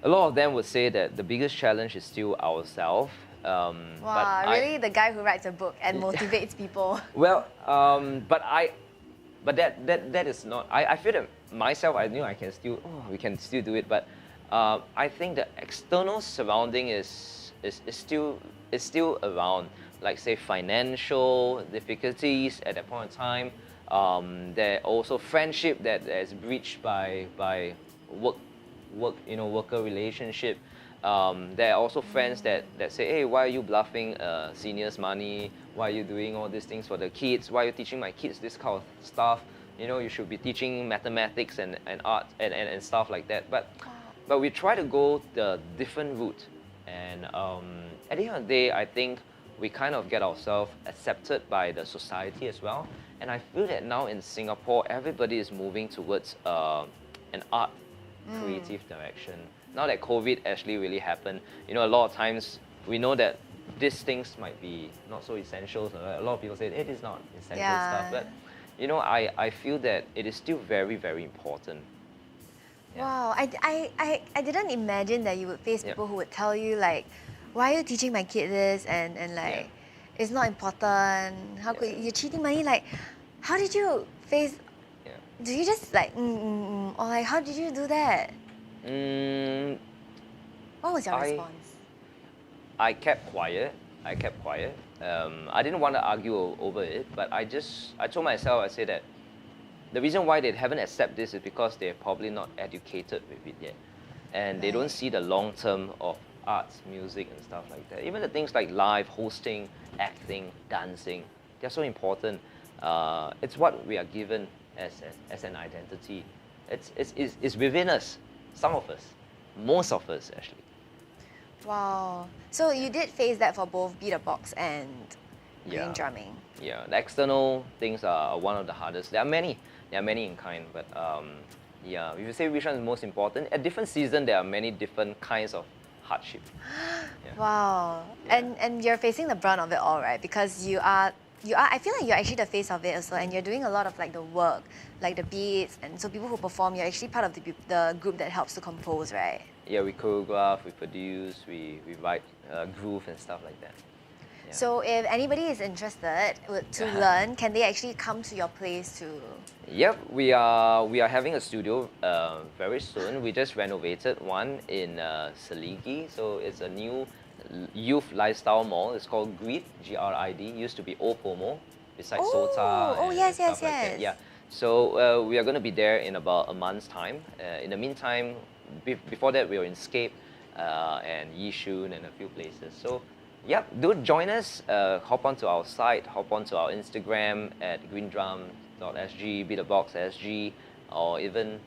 A lot of them would say that the biggest challenge is still ourselves. Wow, really? The guy who writes a book and motivates people. Well, but that is not. I feel that myself. I knew I can still. Oh, we can still do it. But I think the external surrounding is still around. Like say financial difficulties at that point in time. There also friendship that is breached by worker relationship. There are also friends that say, hey, why are you bluffing seniors' money? Why are you doing all these things for the kids? Why are you teaching my kids this kind of stuff? You should be teaching mathematics and art and stuff like that. But we try to go the different route. And at the end of the day, I think we kind of get ourselves accepted by the society as well. And I feel that now in Singapore, everybody is moving towards an art creative direction. Now that COVID actually really happened, a lot of times we know that these things might be not so essential. So a lot of people say it is not essential stuff, but I feel that it is still very, very important. Yeah. Wow, I didn't imagine that you would face people who would tell you like, why are you teaching my kid this and like, it's not important. How could you're cheating money? Like, how did you face? Yeah. Do you just like or like how did you do that? What was your response? I kept quiet. I didn't want to argue over it, but I told myself, I said that the reason why they haven't accepted this is because they're probably not educated with it yet. And they don't see the long term of arts, music and stuff like that. Even the things like live, hosting, acting, dancing, they're so important. It's what we are given as an identity. It's within us, some of us, most of us actually. Wow. So you did face that for both Beat a Box and green drumming. Yeah, the external things are one of the hardest. There are many in kind, but if you say which one is most important, at different season there are many different kinds of hardship. Wow. And you're facing the brunt of it all, right? Because you are I feel like you're actually the face of it also, and you're doing a lot of like the work, like the beats, and so people who perform, you're actually part of the group that helps to compose, right? Yeah, we choreograph, we produce, we write groove and stuff like that. Yeah. So if anybody is interested to learn, can they actually come to your place to? Yep, we are having a studio very soon. We just renovated one in Seligi, so it's a new youth lifestyle mall. It's called Grid, Grid. Used to be Opomo, beside Sota. Oh, and yes. stuff like that. Yeah. So we are going to be there in about a month's time. In the meantime, before that, we were in Scape and Yishun and a few places. So, yep, do join us. Hop onto our site, hop onto our Instagram at greendrum.sg, beatthebox.sg, or even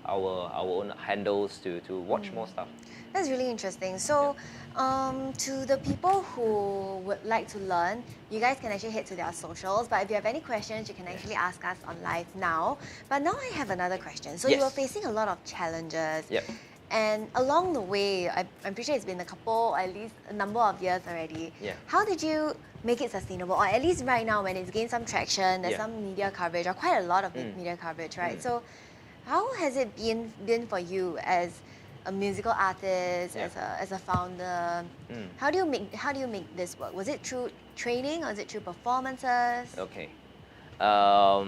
our own handles to watch more stuff. That's really interesting. So, to the people who would like to learn, you guys can actually head to their socials. But if you have any questions, you can actually ask us on live now. But now I have another question. So you were facing a lot of challenges. Yep. And along the way, I'm pretty sure it's been at least a number of years already. Yeah. How did you make it sustainable? Or at least right now when it's gained some traction, there's some media coverage, or quite a lot of media coverage, right? So how has it been for you as a musical artist, as a founder? How do you make this work? Was it through training or is it through performances? Okay. How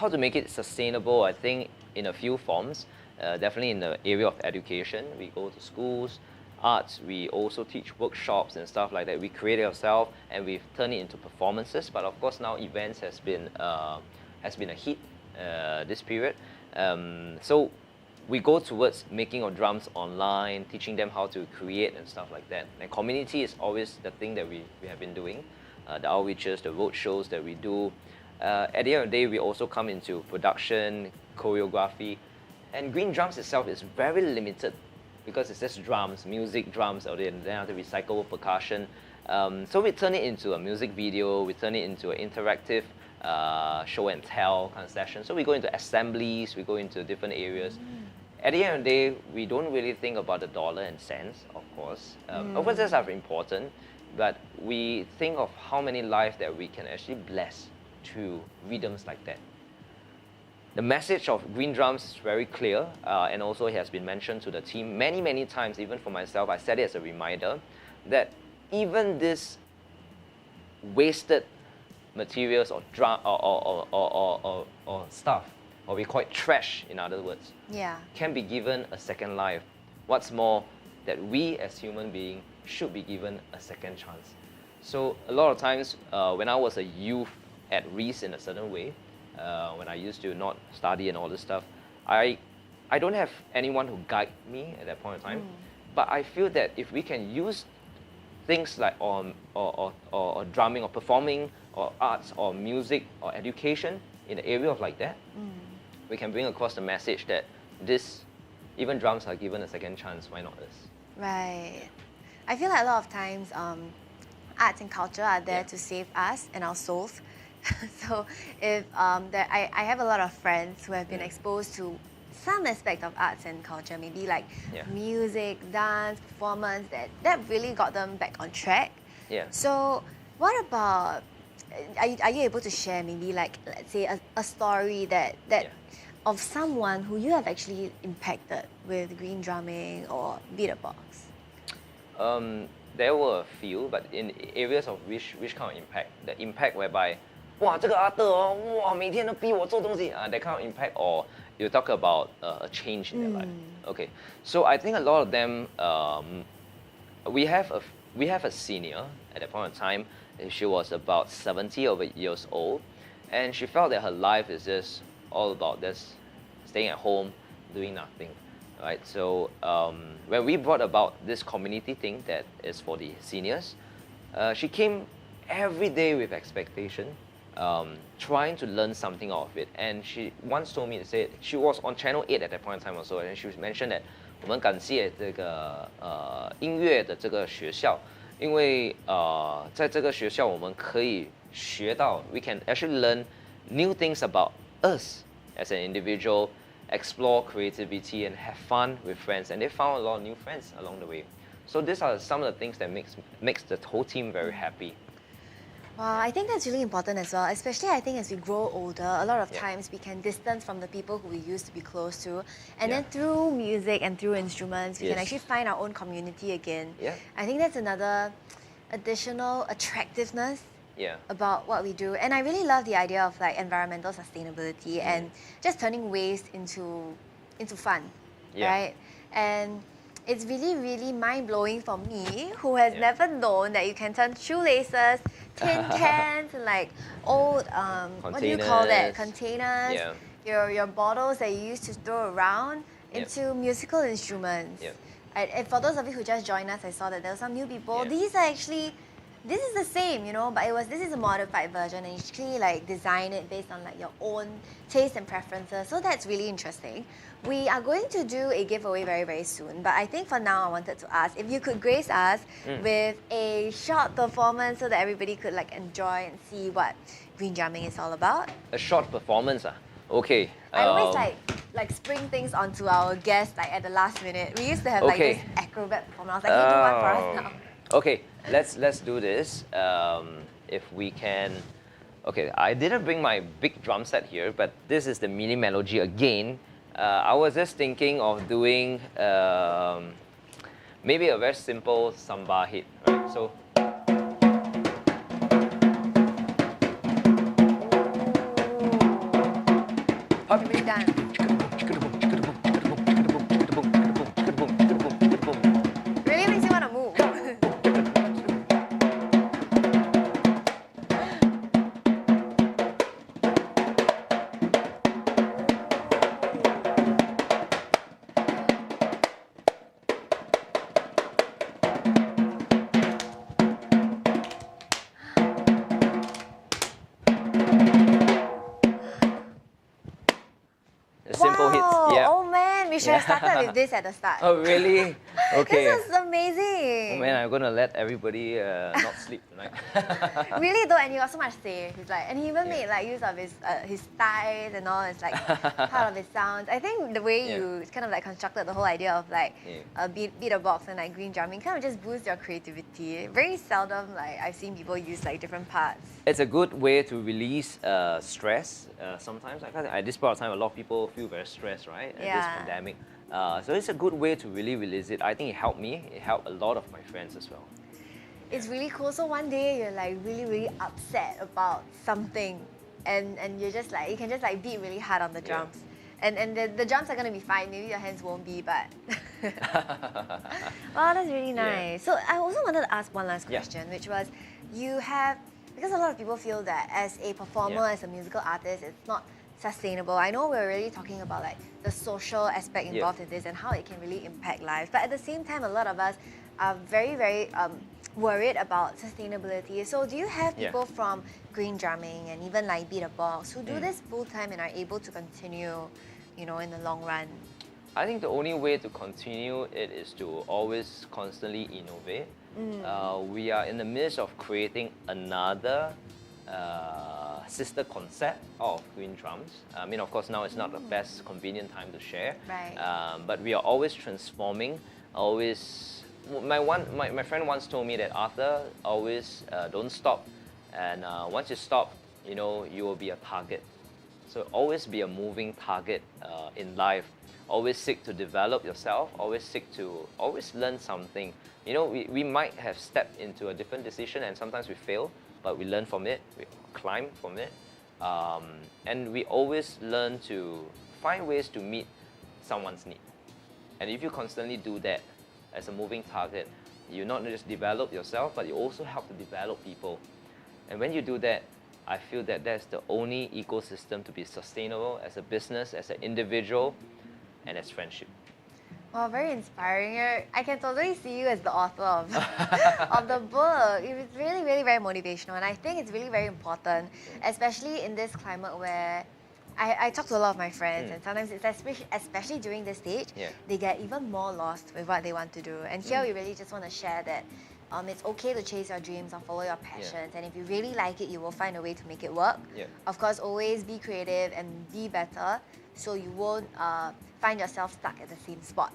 to make it sustainable? I think in a few forms. Definitely in the area of education, we go to schools, arts, we also teach workshops and stuff like that. We create it ourselves and we've turned it into performances. But of course now events has been a hit this period. So we go towards making our drums online, teaching them how to create and stuff like that. And community is always the thing that we have been doing. The outreaches, the road shows that we do. At the end of the day, we also come into production, choreography. And green drums itself is very limited because it's just drums, music, drums, or then after recycle percussion. So we turn it into a music video, we turn it into an interactive show and tell kind of sessions. So we go into assemblies, we go into different areas. At the end of the day, we don't really think about the dollar and cents, of course. Of course, that's important, but we think of how many lives that we can actually bless through rhythms like that. The message of Green Drums is very clear, and also it has been mentioned to the team many, many times, even for myself. I said it as a reminder that even this wasted materials or stuff, or we call it trash in other words, Yeah. can be given a second life. What's more, that we as human beings should be given a second chance. So a lot of times when I was a youth at risk in a certain way, when I used to not study and all this stuff, I don't have anyone who guide me at that point in time. But I feel that if we can use things like or drumming or performing or arts or music or education in the area of like that, we can bring across the message that even drums are given a second chance. Why not us? Right. I feel like a lot of times arts and culture are there to save us and our souls. So if I have a lot of friends who have been exposed to some aspect of arts and culture, maybe like music, dance, performance, that really got them back on track. Yeah. So what about, are you able to share maybe like, let's say a story that of someone who you have actually impacted with green drumming or beatbox? There were a few, but in areas of which kind of impact? The impact whereby, 哇，这个阿德哦，哇，每天都逼我做东西，that kind of impact, or you talk about a change in their life. Okay, so I think a lot of them, we have a senior at that point in time. She was about 70 years old, and she felt that her life is just all about this, staying at home, doing nothing, right? So when we brought about this community thing that is for the seniors, she came every day with expectation, trying to learn something out of it. And she once told me to say, she was on Channel 8 at that point in time also, and she mentioned that 我们感谢这个音乐的这个学校，因为在这个学校我们可以学到 we can actually learn new things about us as an individual, explore creativity and have fun with friends, and they found a lot of new friends along the way. So these are some of the things that makes the whole team very happy. Wow, I think that's really important as well, especially I think as we grow older, a lot of times we can distance from the people who we used to be close to, and then through music and through instruments, we can actually find our own community again. Yeah. I think that's another additional attractiveness about what we do. And I really love the idea of like environmental sustainability and just turning waste into fun, right? And it's really, really mind-blowing for me, who has never known that you can turn shoelaces, tin cans, and like old, what do you call that? Containers, your bottles that you used to throw around into musical instruments. And for those of you who just joined us, I saw that there were some new people. These are actually, this is the same, you know, but this is a modified version, and you actually like design it based on like your own taste and preferences. So that's really interesting. We are going to do a giveaway very, very soon, but I think for now I wanted to ask if you could grace us with a short performance so that everybody could like enjoy and see what green drumming is all about. A short performance, okay. I always like spring things onto our guests like at the last minute. We used to have like this acrobat performance. I was like, can you do one for us now? Okay, let's do this. If we can. Okay, I didn't bring my big drum set here, but this is the mini melody again. I was just thinking of doing maybe a very simple samba hit, right? So. Really done. Really makes you want to move. Simple hits, yeah. Oh man, we should have started with this at the start. Oh really? Okay. This is amazing. Oh man, I'm gonna let everybody not sleep tonight. Really though, and he got so much say. He's like, and he even made like use of his thighs and all. It's like part of his sounds. I think the way you kind of like constructed the whole idea of like beat a box and like green drumming kind of just boosts your creativity. Very seldom like I've seen people use like different parts. It's a good way to release stress. Sometimes at this point of time, a lot of people feel very stressed, right? At this pandemic. So it's a good way to really release it. I think it helped me. It helped a lot of my friends as well. It's really cool. So one day you're like really upset about something, and you're just like you can just like beat really hard on the drums, and the drums are gonna be fine. Maybe your hands won't be, but wow, that's really nice. So I also wanted to ask one last question, which was you have, because a lot of people feel that as a performer, as a musical artist, it's not sustainable. I know we're really talking about like the social aspect involved in this and how it can really impact lives, but at the same time, a lot of us are very worried about sustainability. So do you have people from green drumming and even like beat a box who do this full time and are able to continue, you know, in the long run? I think the only way to continue it is to always constantly innovate. We are in the midst of creating another sister concept of green drums. I mean, of course, now it's not the best convenient time to share, but we are always transforming, always. My friend once told me that Arthur, always don't stop, and once you stop, you know, you will be a target. So always be a moving target in life. Always seek to develop yourself. Always seek to learn something. You know, we might have stepped into a different decision and sometimes we fail, but we learn from it. We climb from it, and we always learn to find ways to meet someone's need. And if you constantly do that, as a moving target, you not just develop yourself, but you also help to develop people. And when you do that, I feel that that's the only ecosystem to be sustainable as a business, as an individual, and as friendship. Wow, very inspiring. I can totally see you as the author of, of the book. It's really very motivational, and I think it's really very important, especially in this climate where I talk to a lot of my friends, and sometimes it's especially during this stage, they get even more lost with what they want to do. And here we really just want to share that it's okay to chase your dreams or follow your passions, and if you really like it, you will find a way to make it work. Of course, always be creative and be better, so you won't find yourself stuck at the same spot.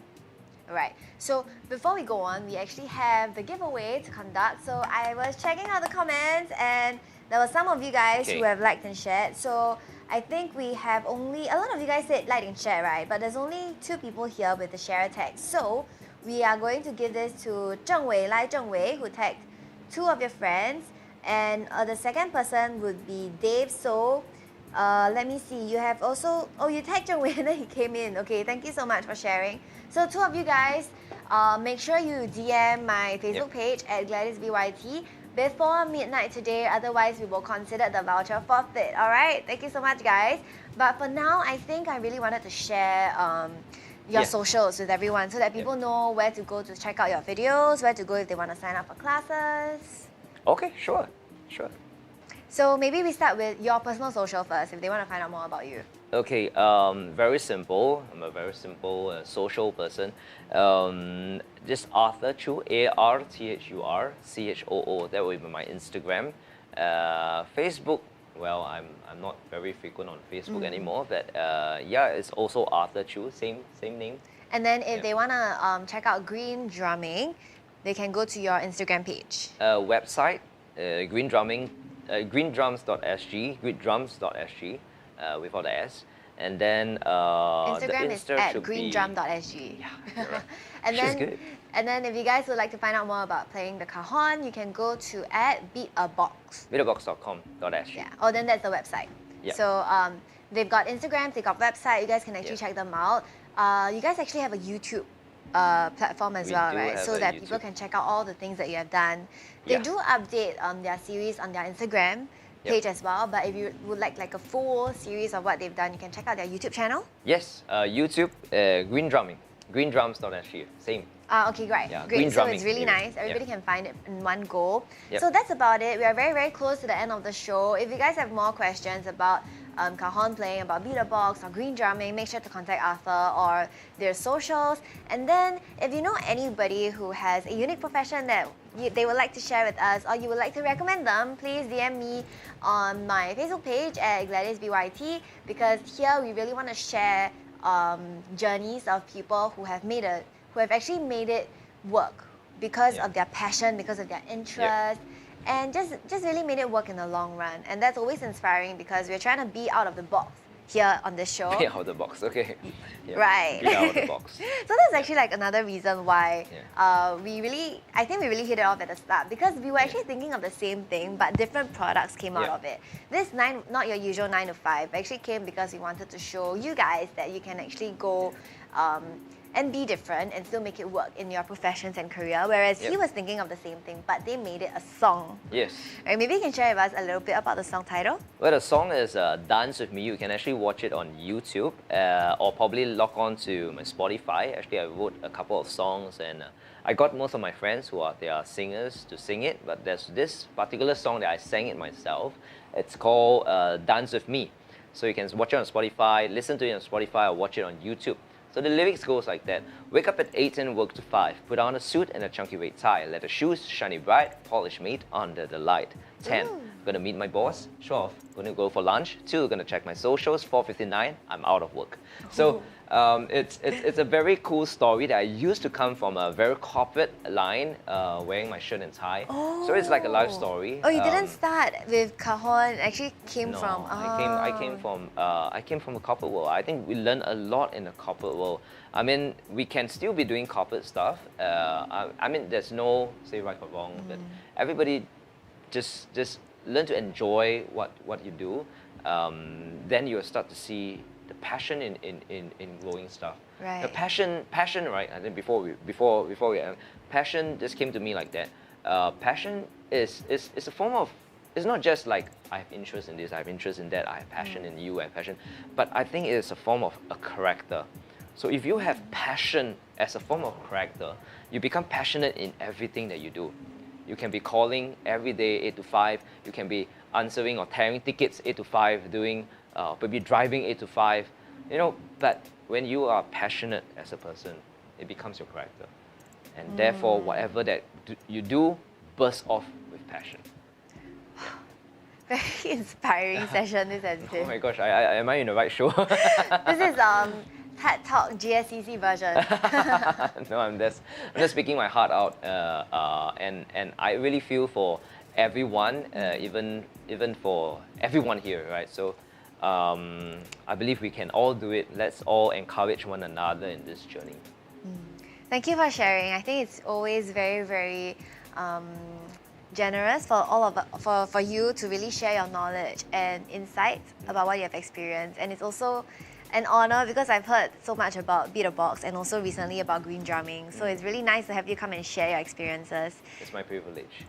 Alright, so before we go on, we actually have the giveaway to conduct. So I was checking out the comments, and there were some of you guys who have liked and shared. So I think we have only, a lot of you guys said like and share, right? But there's only 2 people here with the share tag. So we are going to give this to Lai Zhengwei, who tagged 2 of your friends. And the second person would be Dave So. Let me see, you have also, you tagged Zhengwei and then he came in. Okay, thank you so much for sharing. So 2 of you guys, make sure you DM my Facebook page at GladysBYT before midnight today, otherwise we will consider the voucher forfeit. Alright, thank you so much guys. But for now, I think I really wanted to share your socials with everyone so that people know where to go to check out your videos, where to go if they want to sign up for classes. Okay, sure. So maybe we start with your personal social first if they want to find out more about you. Okay, very simple. I'm a very simple social person. Just Arthur Chu, ARTHURCHOO. That will be my Instagram. Facebook, well, I'm not very frequent on Facebook anymore, but it's also Arthur Chu, same name. And then if they want to check out green drumming, they can go to your Instagram page. Website, green drumming. Greendrums.sg, greendrums.sg, without the S. And then Instagram the is at greendrum.sg. Right. And then if you guys would like to find out more about playing the cajon, you can go to @beatabox. beatabox.com.sg. Yeah. Oh, then that's the website. So they've got Instagram, they've got website. You guys can actually check them out. You guys actually have a YouTube platform as well, right? So that people can check out all the things that you have done. They do update their series on their Instagram page as well, but if you would like a full series of what they've done, you can check out their YouTube channel. Yes, YouTube, Green Drumming, greendrums.sg, same. Okay, great. Yeah, great. So drumming. it's really nice. Everybody can find it in one go. So that's about it. We are very close to the end of the show. If you guys have more questions about cajon playing, about beatbox or green drumming, make sure to contact Arthur or their socials. And then if you know anybody who has a unique profession that they would like to share with us, or you would like to recommend them, please DM me on my Facebook page at Gladys BYT, because here we really want to share journeys of people who have actually made it work because of their passion, because of their interest, and just really made it work in the long run. And that's always inspiring because we're trying to be out of the box here on this show. Be out of the box, okay. Yeah. Right. Be out of the box. So that's actually like another reason why I think we really hit it off at the start, because we were actually thinking of the same thing, but different products came out of it. This not your usual 9 to 5 actually came because we wanted to show you guys that you can actually go and be different and still make it work in your professions and career, whereas he was thinking of the same thing, but they made it a song. Yes. Right, maybe you can share with us a little bit about the song title? Well, the song is Dance With Me. You can actually watch it on YouTube or probably log on to my Spotify. Actually, I wrote a couple of songs, and I got most of my friends who are singers to sing it, but there's this particular song that I sang it myself. It's called Dance With Me. So you can watch it on Spotify, listen to it on Spotify, or watch it on YouTube. So the lyrics goes like that. Wake up at 8 and work to 5. Put on a suit and a chunky red tie. Let the shoes shiny bright. Polish meat under the light. 10. Gonna meet my boss. 12. Gonna go for lunch. 2. Gonna check my socials. 4:59. I'm out of work. So it's a very cool story that I used to come from a very corporate line, wearing my shirt and tie. So it's like a life story. Oh, you didn't start with cajon. It actually came from. I came from the corporate world. I think we learn a lot in the corporate world. I mean, we can still be doing corporate stuff. I mean, there's no say right or wrong, but everybody just learn to enjoy what you do. Then you'll start to see the passion in growing stuff. Right. The passion, right? I think before we passion just came to me like that. Passion is a form of. It's not just like I have interest in this, I have interest in that, I have passion in you, I have passion. But I think it is a form of a character. So if you have passion as a form of character, you become passionate in everything that you do. You can be calling every day 8 to 5. You can be answering or tearing tickets 8 to 5, doing maybe driving 8 to 5. You know, but when you are passionate as a person, it becomes your character, and therefore whatever that you do bursts off with passion. Very inspiring session, this has been. Oh my gosh, am I in the right show? This is TED Talk GSCC version. No, I'm just speaking my heart out, and I really feel for everyone, even for everyone here, right? So I believe we can all do it. Let's all encourage one another in this journey. Thank you for sharing. I think it's always very, very generous for you to really share your knowledge and insights about what you have experienced, and it's also an honor because I've heard so much about beatbox and also recently about green drumming. So it's really nice to have you come and share your experiences. It's my privilege.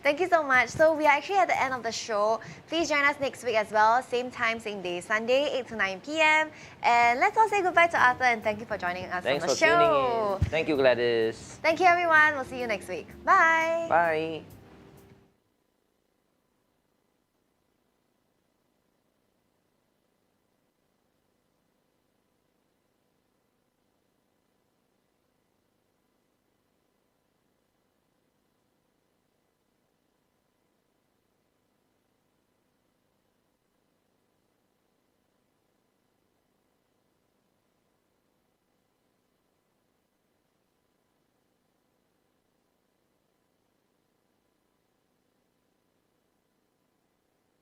Thank you so much. So we are actually at the end of the show. Please join us next week as well. Same time, same day, Sunday, 8 to 9 p.m. And let's all say goodbye to Arthur and thank you for joining us Thanks on the for show. tuning in. Thank you, Gladys. Thank you, everyone. We'll see you next week. Bye. Bye.